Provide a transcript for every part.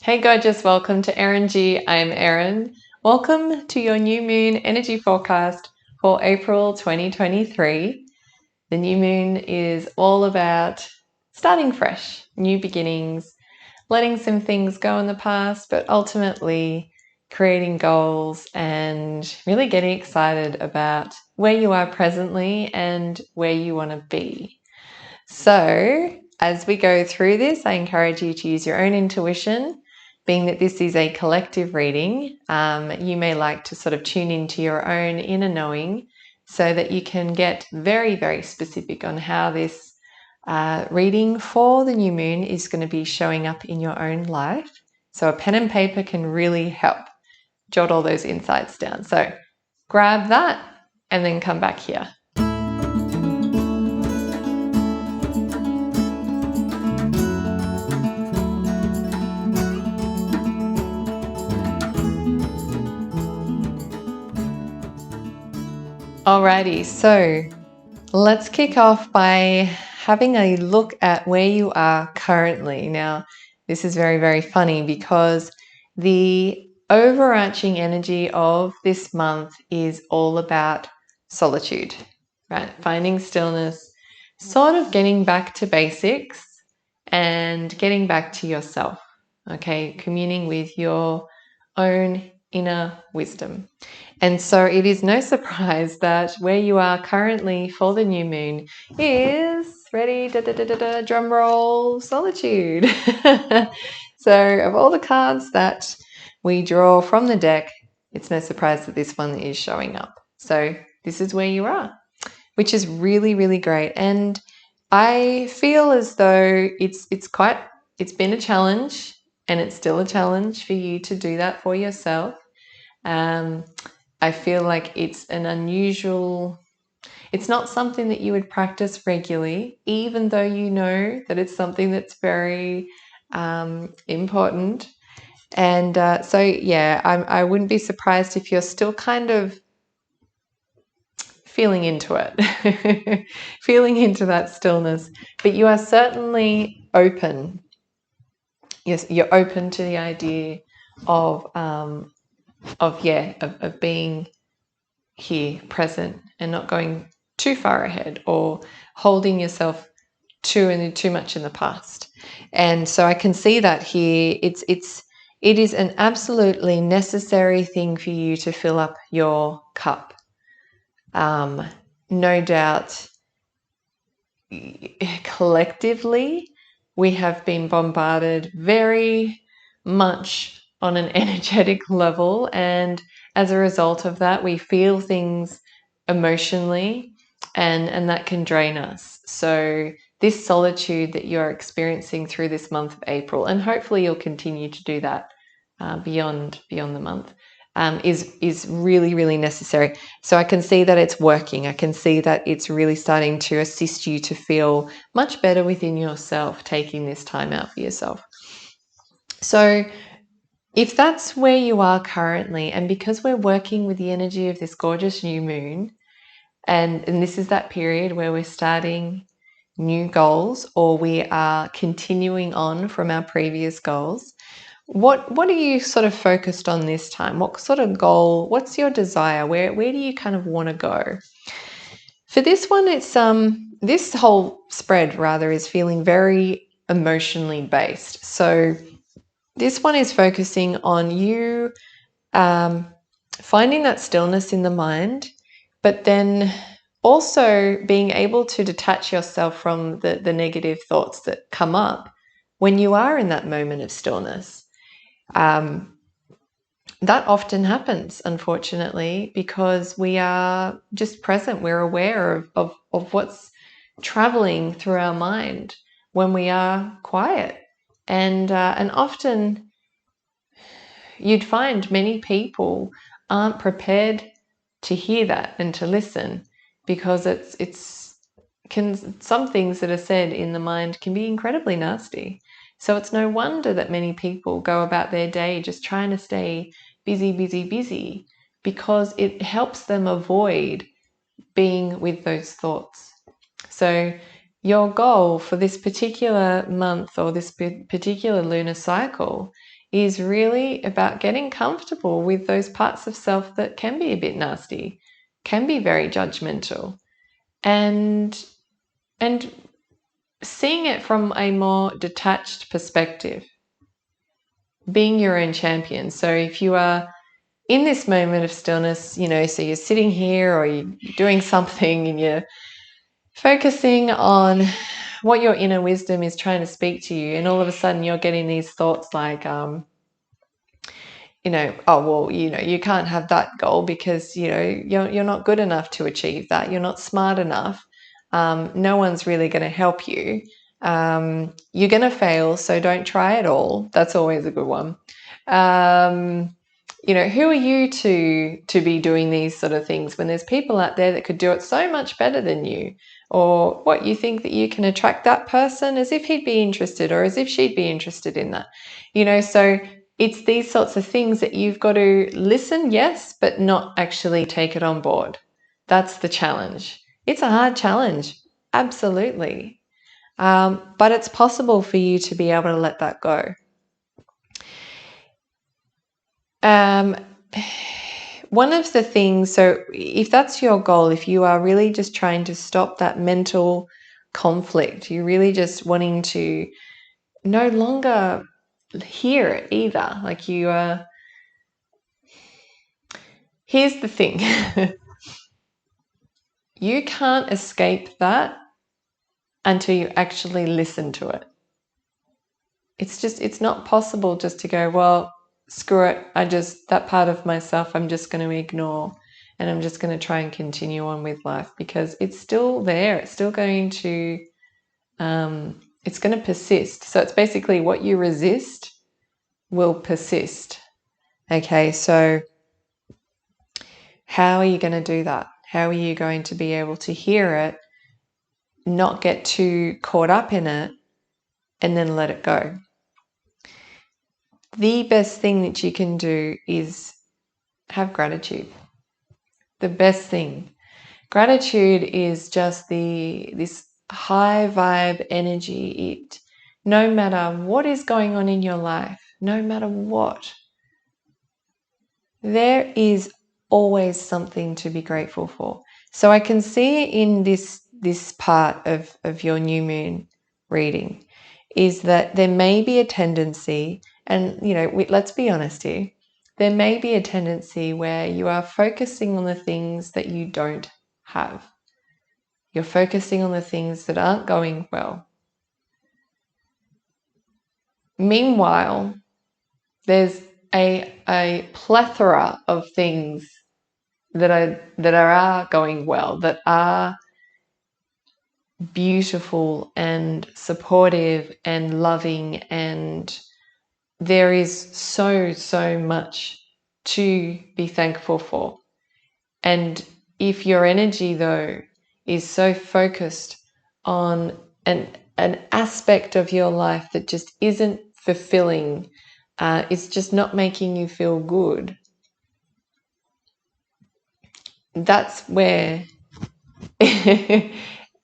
Hey gorgeous, welcome to Eringy. I'm Erin. Welcome to your new moon energy forecast for April 2023. The new moon is all about starting fresh, new beginnings, letting some things go in the past, but ultimately creating goals and really getting excited about where you are presently and where you want to be. So, as we go through this, I encourage you to use your own intuition. Being that this is a collective reading, you may like to sort of tune into your own inner knowing so that you can get very, very specific on how this reading for the new moon is going to be showing up in your own life. So, a pen and paper can really help jot all those insights down. So, grab that and then come back here. Alrighty, so let's kick off by having a look at where you are currently. Now, this is very, very funny because the overarching energy of this month is all about solitude, right? Finding stillness, sort of getting back to basics and getting back to yourself, okay? Communing with your own inner wisdom. And so it is no surprise that where you are currently for the new moon is, ready, drum roll, Solitude. So of all the cards that we draw from the deck, it's no surprise that this one is showing up. So this is where you are, which is really, really great. And I feel as though it's been a challenge, and it's still a challenge for you to do that for yourself. I feel like it's not something that you would practice regularly, even though you know that it's something that's very important. And so, yeah, I wouldn't be surprised if you're still kind of feeling into it, feeling into that stillness, but you are certainly open. Yes, you're open to the idea of being here, present, and not going too far ahead or holding yourself too much in the past. And so I can see that here. It is an absolutely necessary thing for you to fill up your cup. No doubt, collectively, we have been bombarded very much on an energetic level, and as a result of that, we feel things emotionally, and that can drain us. So this solitude that you're experiencing through this month of April, and hopefully you'll continue to do that beyond the month, is really, really necessary. So I can see that it's working. I can see that it's really starting to assist you to feel much better within yourself, taking this time out for yourself. So if that's where you are currently, and because we're working with the energy of this gorgeous new moon, and this is that period where we're starting new goals, or we are continuing on from our previous goals, what are you sort of focused on this time? What sort of goal, what's your desire? Where do you kind of want to go? For this one, it's this whole spread rather is feeling very emotionally based. So this one is focusing on you finding that stillness in the mind, but then also being able to detach yourself from the negative thoughts that come up when you are in that moment of stillness. That often happens, unfortunately, because we are just present. We're aware of what's traveling through our mind when we are quiet. And often you'd find many people aren't prepared to hear that and to listen, because some things that are said in the mind can be incredibly nasty. So it's no wonder that many people go about their day just trying to stay busy, because it helps them avoid being with those thoughts. So your goal for this particular month or this particular lunar cycle is really about getting comfortable with those parts of self that can be a bit nasty, can be very judgmental, and seeing it from a more detached perspective, being your own champion. So if you are in this moment of stillness, you know, so you're sitting here or you're doing something and you're focusing on what your inner wisdom is trying to speak to you, and all of a sudden you're getting these thoughts like, you know, oh, well, you know, you can't have that goal because, you know, you're not good enough to achieve that. You're not smart enough. No one's really going to help you. You're going to fail, so don't try at all. That's always a good one. You know, who are you to be doing these sort of things when there's people out there that could do it so much better than you? Or what, you think that you can attract that person as if he'd be interested or as if she'd be interested in that? You know, so it's these sorts of things that you've got to listen, yes, but not actually take it on board. That's the challenge. It's a hard challenge, absolutely. But it's possible for you to be able to let that go. One of the things, so if that's your goal, if you are really just trying to stop that mental conflict, you're really just wanting to no longer hear it either. Like you are, here's the thing. You can't escape that until you actually listen to it. It's not possible just to go, well, screw it. That part of myself, I'm just going to ignore, and I'm just going to try and continue on with life, because it's still there. It's still going to, it's going to persist. So it's basically what you resist will persist. Okay, so how are you going to do that? How are you going to be able to hear it, not get too caught up in it, and then let it go? The best thing that you can do is have gratitude. The best thing. Gratitude is just this high vibe energy. No matter what is going on in your life, no matter what, there is always something to be grateful for. So I can see in this part of your new moon reading is that there may be a tendency, and you know, let's be honest here, there may be a tendency where you are focusing on the things that you don't have. You're focusing on the things that aren't going well. Meanwhile, there's a plethora of things that are going well, that are beautiful and supportive and loving, and there is so much to be thankful for. And if your energy, though, is so focused on an aspect of your life that just isn't fulfilling, it's just not making you feel good, that's where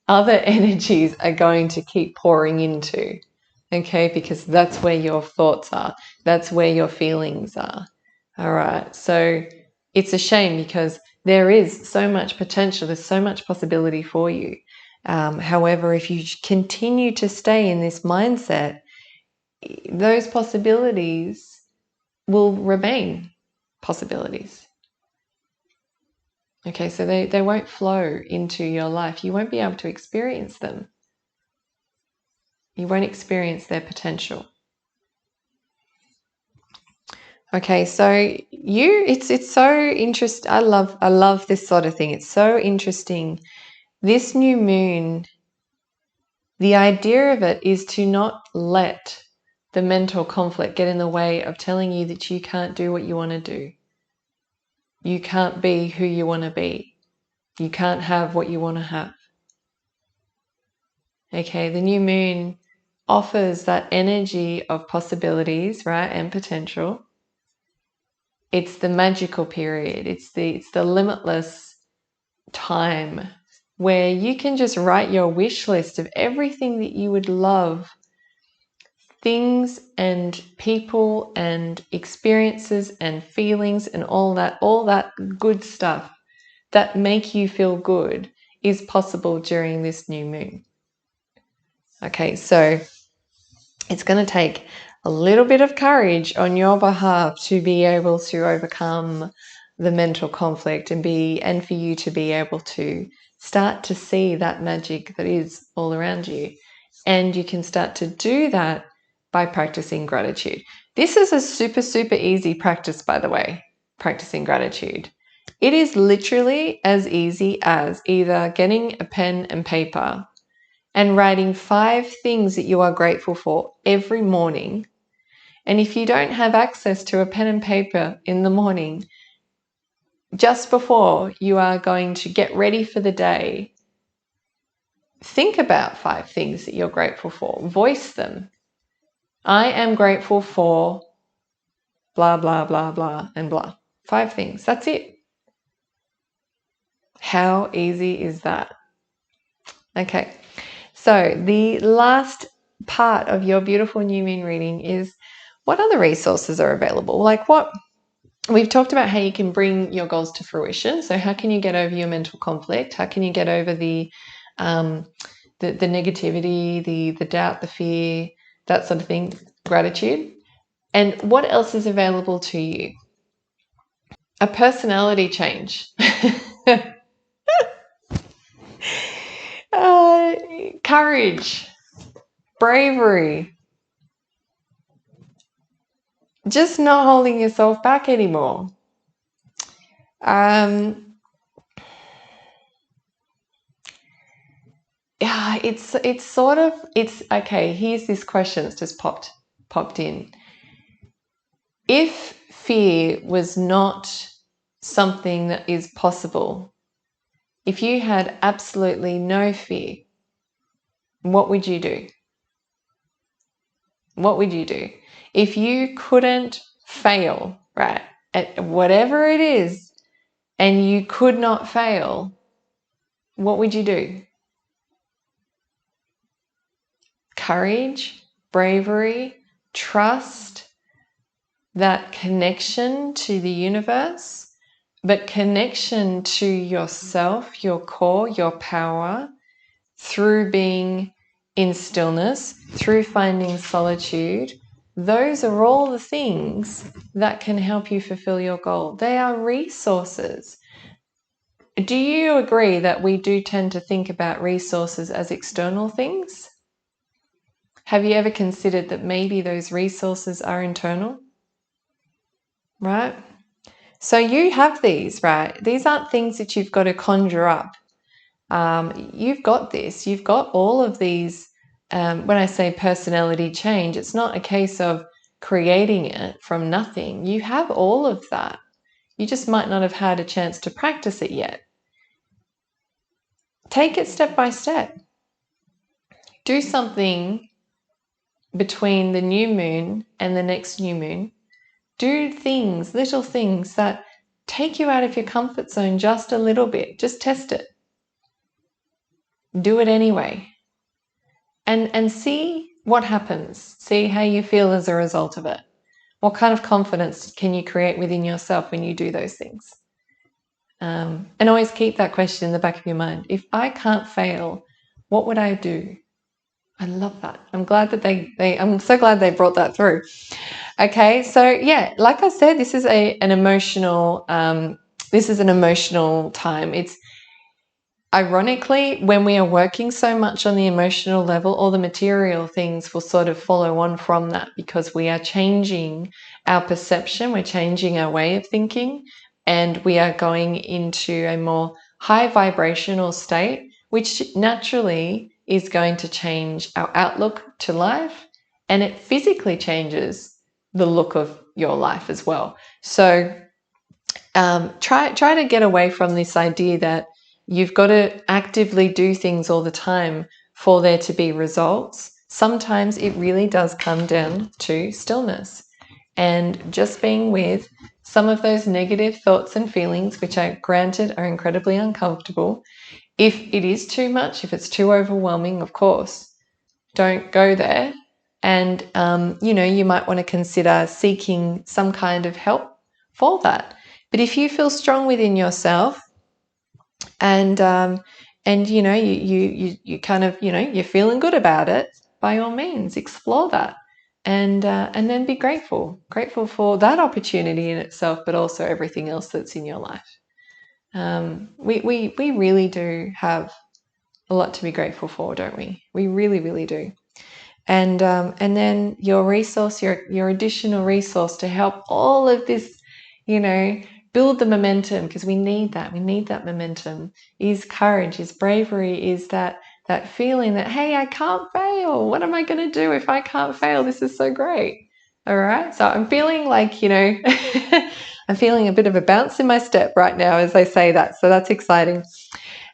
other energies are going to keep pouring into, okay? Because that's where your thoughts are. That's where your feelings are. All right. So it's a shame because there is so much potential. There's so much possibility for you. However, if you continue to stay in this mindset, those possibilities will remain possibilities. Okay, so they won't flow into your life. You won't be able to experience them. You won't experience their potential. Okay, so it's so interesting. I love this sort of thing. It's so interesting. This new moon, the idea of it is to not let the mental conflict get in the way of telling you that you can't do what you want to do. You can't be who you want to be. You can't have what you want to have. Okay, the new moon offers that energy of possibilities, right, and potential. It's the magical period. It's the limitless time where you can just write your wish list of everything that you would love things and people and experiences and feelings and all that good stuff that make you feel good is possible during this new moon. Okay, so it's going to take a little bit of courage on your behalf to be able to overcome the mental conflict and for you to be able to start to see that magic that is all around you. And you can start to do that by practicing gratitude. This is a super, super easy practice, by the way, practicing gratitude. It is literally as easy as either getting a pen and paper and writing 5 things that you are grateful for every morning. And if you don't have access to a pen and paper in the morning, just before you are going to get ready for the day, think about 5 things that you're grateful for. Voice them. I am grateful for blah, blah, blah, blah, and blah. 5 things. That's it. How easy is that? Okay. So the last part of your beautiful new moon reading is what other resources are available? Like what we've talked about, how you can bring your goals to fruition. So how can you get over your mental conflict? How can you get over the negativity, the doubt, the fear, that sort of thing? Gratitude. And what else is available to you? A personality change. Courage, bravery, just not holding yourself back anymore. Yeah, it's okay. Here's this question that's just popped in. If fear was not something that is possible, if you had absolutely no fear, what would you do? What would you do? If you couldn't fail, right, at whatever it is, and you could not fail, what would you do? Courage, bravery, trust, that connection to the universe, but connection to yourself, your core, your power, through being in stillness, through finding solitude. Those are all the things that can help you fulfill your goal. They are resources. Do you agree that we do tend to think about resources as external things? Have you ever considered that maybe those resources are internal? Right? So you have these, right? These aren't things that you've got to conjure up. You've got this. You've got all of these. When I say personality change, it's not a case of creating it from nothing. You have all of that. You just might not have had a chance to practice it yet. Take it step by step. Do something between the new moon and the next new moon. Do things, little things that take you out of your comfort zone just a little bit. Just test it. Do it anyway. And see what happens. See how you feel as a result of it. What kind of confidence can you create within yourself when you do those things? And always keep that question in the back of your mind. If I can't fail, what would I do? I love that. I'm glad that I'm so glad they brought that through. Okay, so yeah, like I said, this is an emotional time. It's ironically, when we are working so much on the emotional level, all the material things will sort of follow on from that, because we are changing our perception, we're changing our way of thinking, and we are going into a more high vibrational state, which naturally is going to change our outlook to life, and it physically changes the look of your life as well. So try to get away from this idea that you've got to actively do things all the time for there to be results. Sometimes it really does come down to stillness and just being with some of those negative thoughts and feelings, which are granted are incredibly uncomfortable. If it is too much, if it's too overwhelming, of course, don't go there. And, you might want to consider seeking some kind of help for that. But if you feel strong within yourself and you kind of, you're feeling good about it, by all means, explore that. And then be grateful for that opportunity in itself, but also everything else that's in your life. We really do have a lot to be grateful for, don't we? We really, really do. And then your resource, your additional resource to help all of this, build the momentum, because we need that. We need that momentum. Is courage, is bravery, is that feeling that, hey, I can't fail. What am I going to do if I can't fail? This is so great. All right. So I'm feeling like, I'm feeling a bit of a bounce in my step right now as I say that. So that's exciting.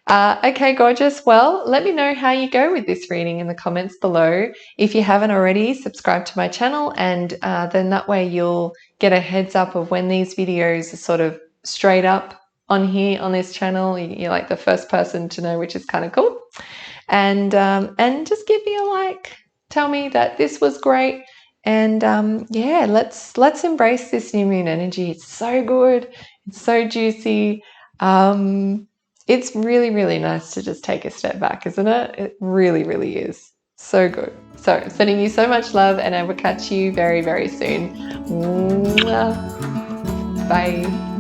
Okay, gorgeous. Well, let me know how you go with this reading in the comments below. If you haven't already, subscribe to my channel, and then that way you'll get a heads up of when these videos are sort of straight up on here on this channel. You're like the first person to know, which is kind of cool. And just give me a like. Tell me that this was great. And yeah, let's embrace this new moon energy. It's so good. It's so juicy. It's really, really nice to just take a step back, isn't it? It really, really is. So good. So sending you so much love, and I will catch you very, very soon. Mwah. Bye.